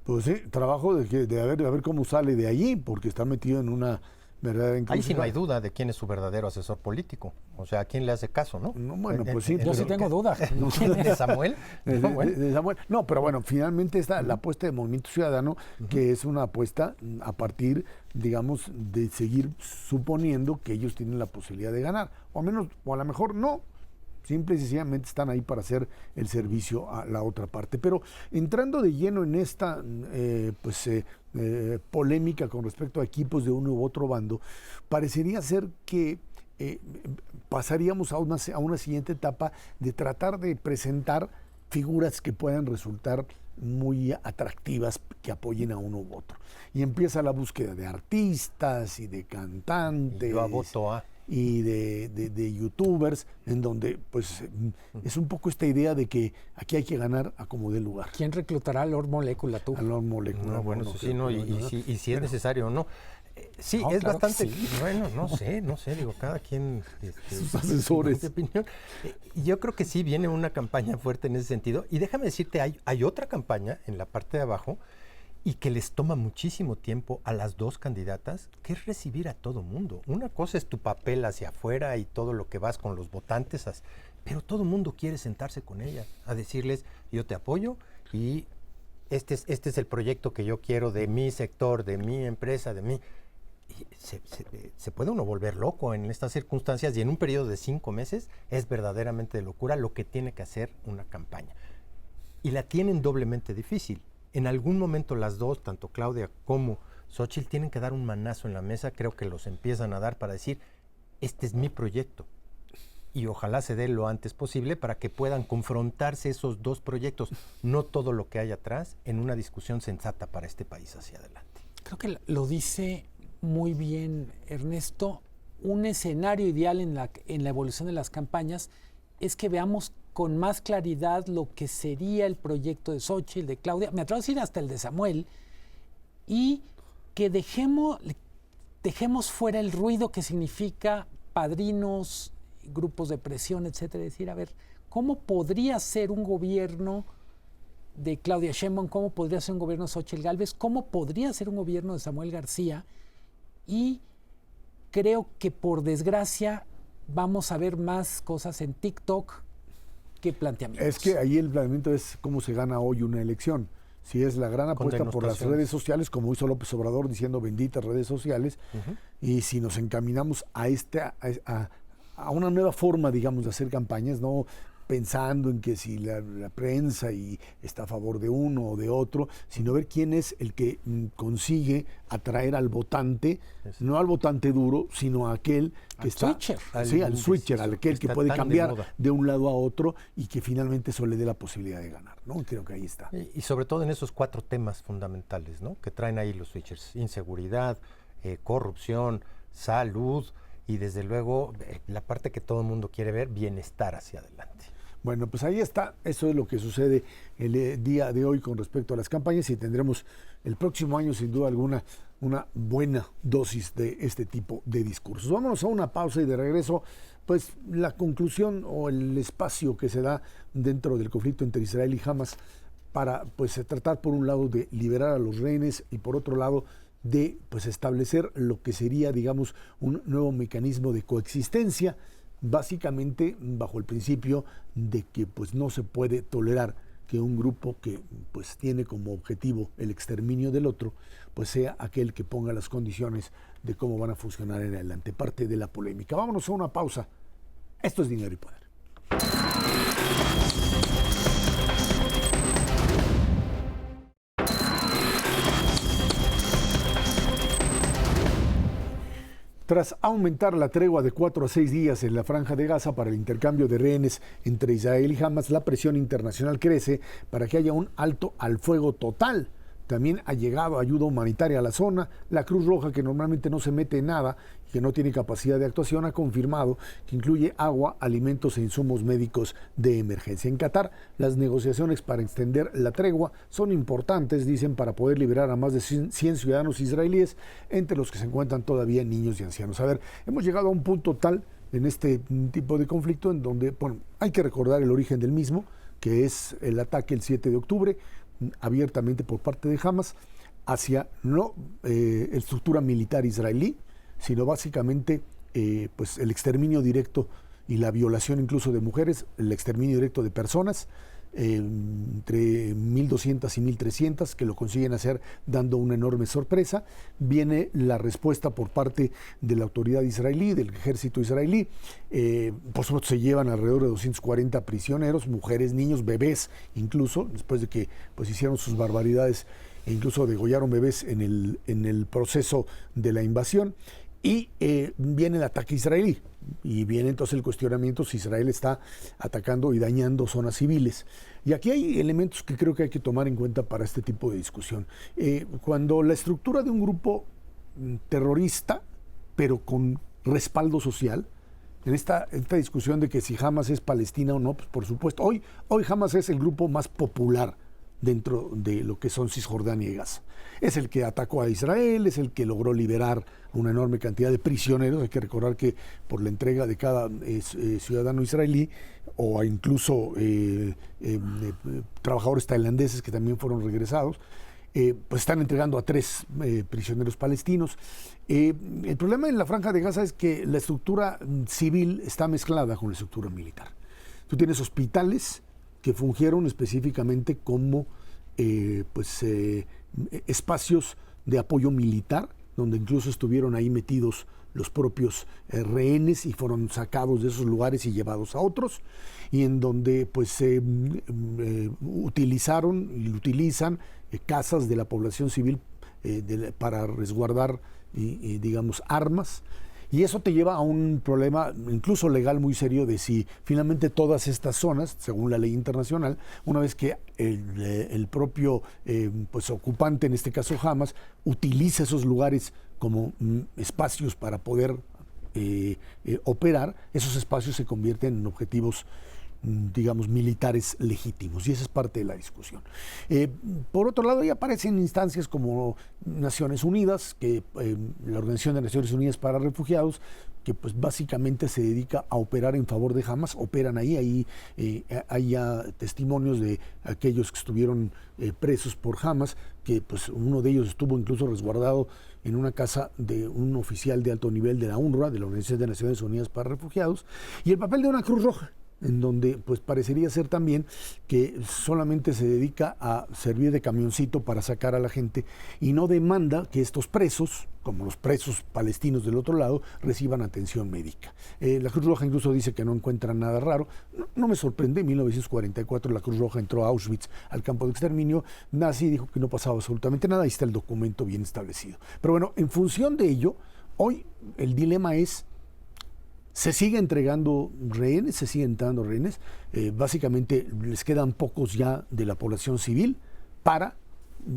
Pues sí, trabajo de ver cómo sale de allí, porque está metido en una verdadera Ahí encrucijada. sí no hay duda de quién es su verdadero asesor político. O sea, ¿a quién le hace caso, no? No, bueno, pues sí. Yo sí tengo dudas. ¿De Samuel? No, bueno. De Samuel. No, pero bueno, finalmente está la apuesta de Movimiento Ciudadano, que es una apuesta a partir, digamos, de seguir suponiendo que ellos tienen la posibilidad de ganar. O al menos, o a lo mejor no. Simple y sencillamente están ahí para hacer el servicio a la otra parte. Pero entrando de lleno en esta polémica con respecto a equipos de uno u otro bando, parecería ser que pasaríamos a una siguiente etapa de tratar de presentar figuras que puedan resultar muy atractivas, que apoyen a uno u otro. Y empieza la búsqueda de artistas y de cantantes. Y yo voto a... Y de youtubers, en donde pues es un poco esta idea de que aquí hay que ganar a como dé lugar. ¿Quién reclutará a Lord Molecula, tú? A Lord Molecula. No, bueno, sí, no, y si es necesario o no. Sí, No, es claro bastante... que sí. Bueno, no sé, digo, cada quien... Sus asesores. De opinión. Yo creo que sí viene una campaña fuerte en ese sentido. Y déjame decirte, hay otra campaña en la parte de abajo y que les toma muchísimo tiempo a las dos candidatas, que es recibir a todo mundo. Una cosa es tu papel hacia afuera y todo lo que vas con los votantes, pero todo mundo quiere sentarse con ellas, a decirles, yo te apoyo y este es el proyecto que yo quiero de mi sector, de mi empresa, de mí. Y se puede uno volver loco en estas circunstancias, y en un periodo de 5 meses es verdaderamente de locura lo que tiene que hacer una campaña. Y la tienen doblemente difícil. En algún momento las dos, tanto Claudia como Xóchitl, tienen que dar un manazo en la mesa. Creo que los empiezan a dar para decir, este es mi proyecto. Y ojalá se dé lo antes posible para que puedan confrontarse esos dos proyectos, no todo lo que hay atrás, en una discusión sensata para este país hacia adelante. Creo que lo dice muy bien Ernesto. Un escenario ideal en la evolución de las campañas es que veamos con más claridad lo que sería el proyecto de Xóchitl, de Claudia, me atrevo a decir hasta el de Samuel, y que dejemos fuera el ruido que significa padrinos, grupos de presión, etcétera. Decir, a ver, ¿cómo podría ser un gobierno de Claudia Sheinbaum? ¿Cómo podría ser un gobierno de Xóchitl Gálvez? ¿Cómo podría ser un gobierno de Samuel García? Y creo que, por desgracia, vamos a ver más cosas en TikTok que planteamientos. Es que ahí el planteamiento es cómo se gana hoy una elección. Si es la gran apuesta por las redes sociales, como hizo López Obrador diciendo benditas redes sociales, y si nos encaminamos a una nueva forma, digamos, de hacer campañas, no pensando en que si la prensa está a favor de uno o de otro, sino ver quién es el que consigue atraer al votante, no al votante duro, sino a aquel que está... Switcher. Sí, al switcher, al aquel que puede cambiar de un lado a otro y que finalmente eso le dé la posibilidad de ganar, ¿no? Creo que ahí está. Y sobre todo en esos 4 temas fundamentales, ¿no?, que traen ahí los switchers: inseguridad, corrupción, salud y desde luego la parte que todo el mundo quiere ver, bienestar hacia adelante. Bueno, pues ahí está, eso es lo que sucede el día de hoy con respecto a las campañas, y tendremos el próximo año sin duda alguna una buena dosis de este tipo de discursos. Vámonos a una pausa y de regreso, pues la conclusión o el espacio que se da dentro del conflicto entre Israel y Hamas para pues tratar por un lado de liberar a los rehenes y por otro lado de pues establecer lo que sería, digamos, un nuevo mecanismo de coexistencia, básicamente bajo el principio de que pues no se puede tolerar que un grupo que pues tiene como objetivo el exterminio del otro, pues sea aquel que ponga las condiciones de cómo van a funcionar en adelante. Parte de la polémica. Vámonos a una pausa. Esto es Dinero y Poder. Tras aumentar la tregua de 4 a 6 días en la Franja de Gaza para el intercambio de rehenes entre Israel y Hamas, la presión internacional crece para que haya un alto al fuego total. También ha llegado ayuda humanitaria a la zona. La Cruz Roja, que normalmente no se mete en nada y que no tiene capacidad de actuación, ha confirmado que incluye agua, alimentos e insumos médicos de emergencia. En Qatar, las negociaciones para extender la tregua son importantes, dicen, para poder liberar a más de 100 ciudadanos israelíes, entre los que se encuentran todavía niños y ancianos. A ver, hemos llegado a un punto tal en este tipo de conflicto en donde, bueno, hay que recordar el origen del mismo, que es el ataque el 7 de octubre, abiertamente por parte de Hamas, hacia no estructura militar israelí, sino básicamente pues el exterminio directo y la violación incluso de mujeres, el exterminio directo de personas, entre 1.200 y 1.300, que lo consiguen hacer dando una enorme sorpresa. Viene la respuesta por parte de la autoridad israelí, del ejército israelí. Por supuesto, se llevan alrededor de 240 prisioneros, mujeres, niños, bebés, incluso, después de que pues hicieron sus barbaridades e incluso degollaron bebés en el proceso de la invasión. Y viene el ataque israelí, y viene entonces el cuestionamiento si Israel está atacando y dañando zonas civiles. Y aquí hay elementos que creo que hay que tomar en cuenta para este tipo de discusión. Cuando la estructura de un grupo terrorista, pero con respaldo social, en esta discusión de que si Hamas es Palestina o no, pues por supuesto, hoy Hamas es el grupo más popular dentro de lo que son Cisjordania y Gaza. Es el que atacó a Israel, es el que logró liberar una enorme cantidad de prisioneros. Hay que recordar que por la entrega de cada ciudadano israelí, o incluso trabajadores tailandeses que también fueron regresados, pues están entregando a 3 prisioneros palestinos. El problema en la Franja de Gaza es que la estructura civil está mezclada con la estructura militar. Tú tienes hospitales que fungieron específicamente como espacios de apoyo militar, donde incluso estuvieron ahí metidos los propios rehenes y fueron sacados de esos lugares y llevados a otros, y en donde pues utilizaron y utilizan casas de la población civil para resguardar digamos armas. Y eso te lleva a un problema incluso legal muy serio de si finalmente todas estas zonas, según la ley internacional, una vez que el propio pues ocupante, en este caso Hamas, utiliza esos lugares como espacios para poder operar, esos espacios se convierten en objetivos digamos militares legítimos, y esa es parte de la discusión. Por otro lado, ya aparecen instancias como Naciones Unidas, que la Organización de Naciones Unidas para Refugiados, que pues básicamente se dedica a operar en favor de Hamas, operan ahí hay ya testimonios de aquellos que estuvieron presos por Hamas, que pues uno de ellos estuvo incluso resguardado en una casa de un oficial de alto nivel de la UNRWA, de la Organización de Naciones Unidas para Refugiados, y el papel de una Cruz Roja, en donde pues parecería ser también que solamente se dedica a servir de camioncito para sacar a la gente y no demanda que estos presos, como los presos palestinos del otro lado, reciban atención médica. La Cruz Roja incluso dice que no encuentra nada raro. No me sorprende, en 1944 la Cruz Roja entró a Auschwitz, al campo de exterminio nazi, dijo que no pasaba absolutamente nada, ahí está el documento bien establecido. Pero bueno, en función de ello, hoy el dilema es: se sigue entregando rehenes, básicamente les quedan pocos ya de la población civil para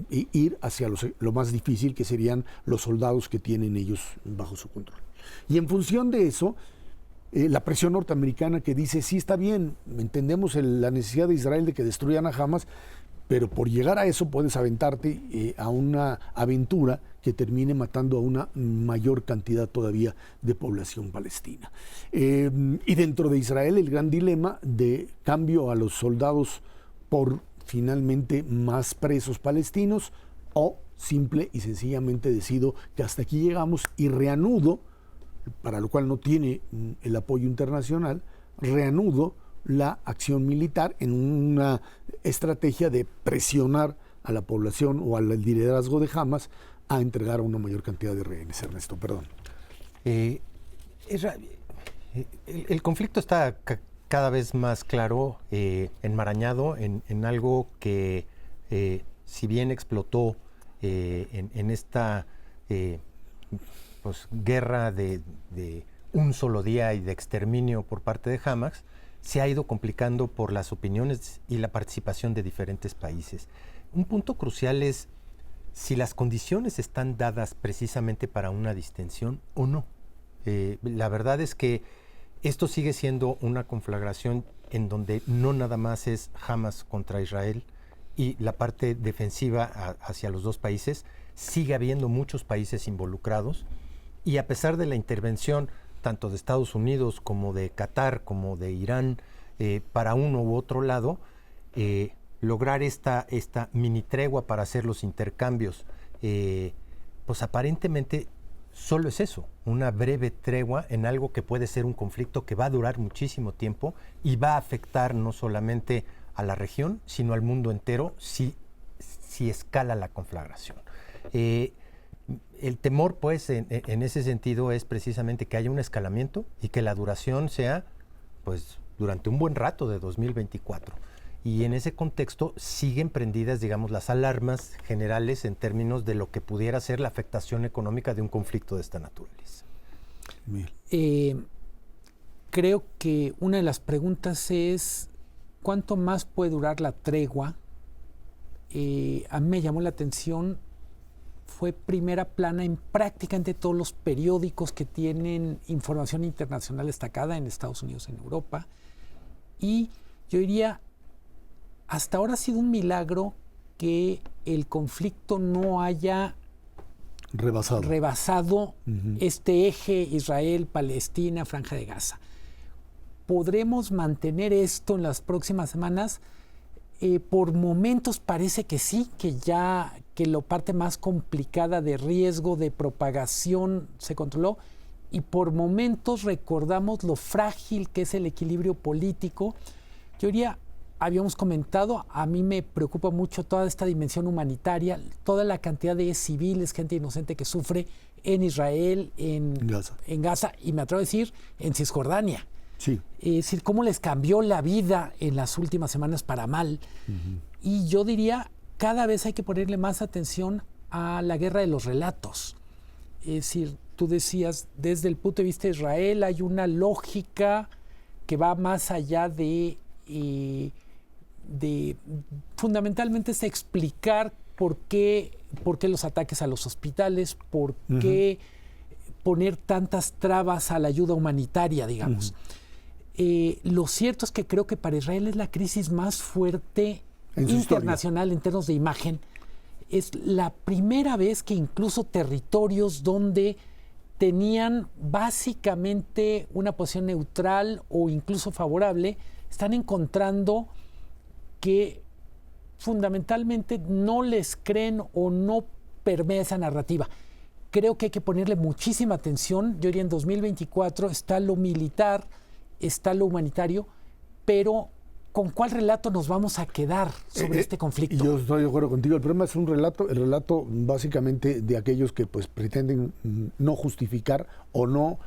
ir hacia lo más difícil, que serían los soldados que tienen ellos bajo su control. Y en función de eso, la presión norteamericana que dice, sí, está bien, entendemos la necesidad de Israel de que destruyan a Hamas, pero por llegar a eso puedes aventarte a una aventura que termine matando a una mayor cantidad todavía de población palestina. Y dentro de Israel el gran dilema de cambio a los soldados por finalmente más presos palestinos, o simple y sencillamente decido que hasta aquí llegamos y reanudo, para lo cual no tiene el apoyo internacional, reanudo la acción militar en una estrategia de presionar a la población o al liderazgo de Hamas a entregar una mayor cantidad de rehenes. Ernesto, perdón. El conflicto está cada vez más claro, enmarañado en algo que, si bien explotó en esta pues, guerra de un solo día y de exterminio por parte de Hamas, se ha ido complicando por las opiniones y la participación de diferentes países. Un punto crucial es si las condiciones están dadas precisamente para una distensión o no. La verdad es que esto sigue siendo una conflagración en donde no nada más es Hamas contra Israel y la parte defensiva hacia los dos países, sigue habiendo muchos países involucrados, y a pesar de la intervención tanto de Estados Unidos como de Qatar, como de Irán, para uno u otro lado, lograr esta mini tregua para hacer los intercambios, pues aparentemente solo es eso, una breve tregua en algo que puede ser un conflicto que va a durar muchísimo tiempo y va a afectar no solamente a la región, sino al mundo entero si escala la conflagración. El temor, pues, en ese sentido es precisamente que haya un escalamiento y que la duración sea, pues, durante un buen rato de 2024. Y en ese contexto siguen prendidas, digamos, las alarmas generales en términos de lo que pudiera ser la afectación económica de un conflicto de esta naturaleza. Creo que una de las preguntas es ¿cuánto más puede durar la tregua? A mí me llamó la atención, fue primera plana en prácticamente todos los periódicos que tienen información internacional destacada en Estados Unidos, en Europa. Y yo diría, hasta ahora ha sido un milagro que el conflicto no haya rebasado este eje Israel-Palestina, Franja de Gaza. ¿Podremos mantener esto en las próximas semanas? Por momentos parece que sí, que la parte más complicada de riesgo de propagación se controló, y por momentos recordamos lo frágil que es el equilibrio político. Yo diría, habíamos comentado, a mí me preocupa mucho toda esta dimensión humanitaria, toda la cantidad de civiles, gente inocente que sufre en Israel, en Gaza, y me atrevo a decir, en Cisjordania. Sí. Es decir, cómo les cambió la vida en las últimas semanas para mal. Y yo diría, cada vez hay que ponerle más atención a la guerra de los relatos. Es decir, tú decías, desde el punto de vista de Israel hay una lógica que va más allá de fundamentalmente es explicar por qué los ataques a los hospitales, por qué poner tantas trabas a la ayuda humanitaria, digamos. Lo cierto es que creo que para Israel es la crisis más fuerte internacional en términos de imagen. Es la primera vez que incluso territorios donde tenían básicamente una posición neutral o incluso favorable, están encontrando que fundamentalmente no les creen o no permea esa narrativa. Creo que hay que ponerle muchísima atención. Yo diría en 2024 está lo militar, está lo humanitario, pero ¿con cuál relato nos vamos a quedar sobre este conflicto? Yo estoy de acuerdo contigo. El problema es el relato básicamente de aquellos que pues pretenden no justificar o no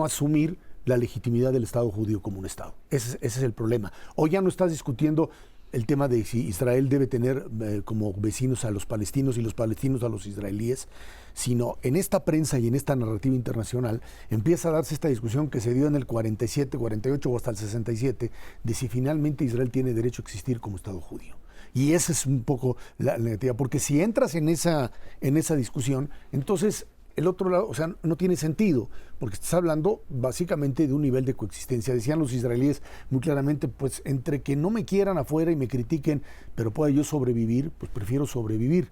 asumir la legitimidad del Estado judío como un Estado. Ese es el problema. Hoy ya no estás discutiendo el tema de si Israel debe tener como vecinos a los palestinos y los palestinos a los israelíes, sino en esta prensa y en esta narrativa internacional empieza a darse esta discusión que se dio en el 47, 48 o hasta el 67, de si finalmente Israel tiene derecho a existir como Estado judío. Y esa es un poco la negativa, porque si entras en esa discusión, entonces el otro lado, o sea, no tiene sentido, porque estás hablando básicamente de un nivel de coexistencia. Decían los israelíes muy claramente, pues entre que no me quieran afuera y me critiquen, pero pueda yo sobrevivir, pues prefiero sobrevivir.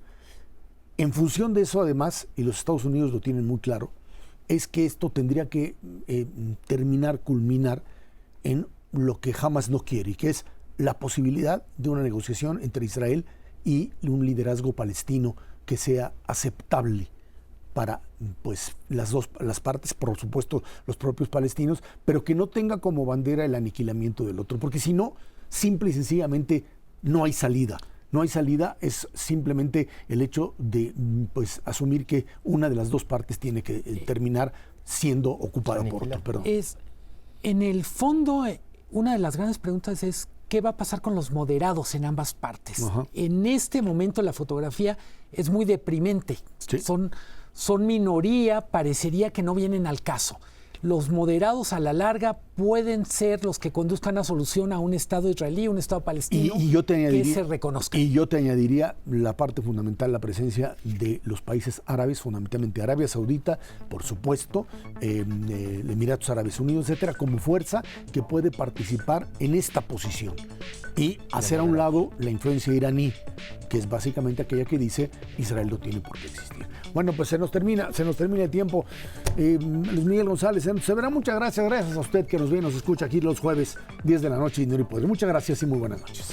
En función de eso, además, y los Estados Unidos lo tienen muy claro, es que esto tendría que culminar en lo que Hamas no quiere, y que es la posibilidad de una negociación entre Israel y un liderazgo palestino que sea aceptable para pues las partes, por supuesto los propios palestinos, pero que no tenga como bandera el aniquilamiento del otro, porque si no, simple y sencillamente no hay salida. No hay salida, es simplemente el hecho de pues asumir que una de las dos partes tiene que terminar siendo ocupada por otro. Perdón. En el fondo, una de las grandes preguntas es ¿qué va a pasar con los moderados en ambas partes? En este momento la fotografía es muy deprimente. Sí. son minoría, parecería que no vienen al caso. Los moderados a la larga pueden ser los que conduzcan a solución a un Estado israelí, un Estado palestino, que se reconozca. Y yo te añadiría la parte fundamental, la presencia de los países árabes, fundamentalmente Arabia Saudita, por supuesto, Emiratos Árabes Unidos, etcétera, como fuerza que puede participar en esta posición y hacer a un lado la influencia iraní, que es básicamente aquella que dice Israel no tiene por qué existir. Bueno, pues se nos termina el tiempo. Luis Miguel González, Severa, muchas gracias a usted que nos ve y nos escucha aquí los jueves 10 de la noche, Dinero y Poder. Muchas gracias y muy buenas noches.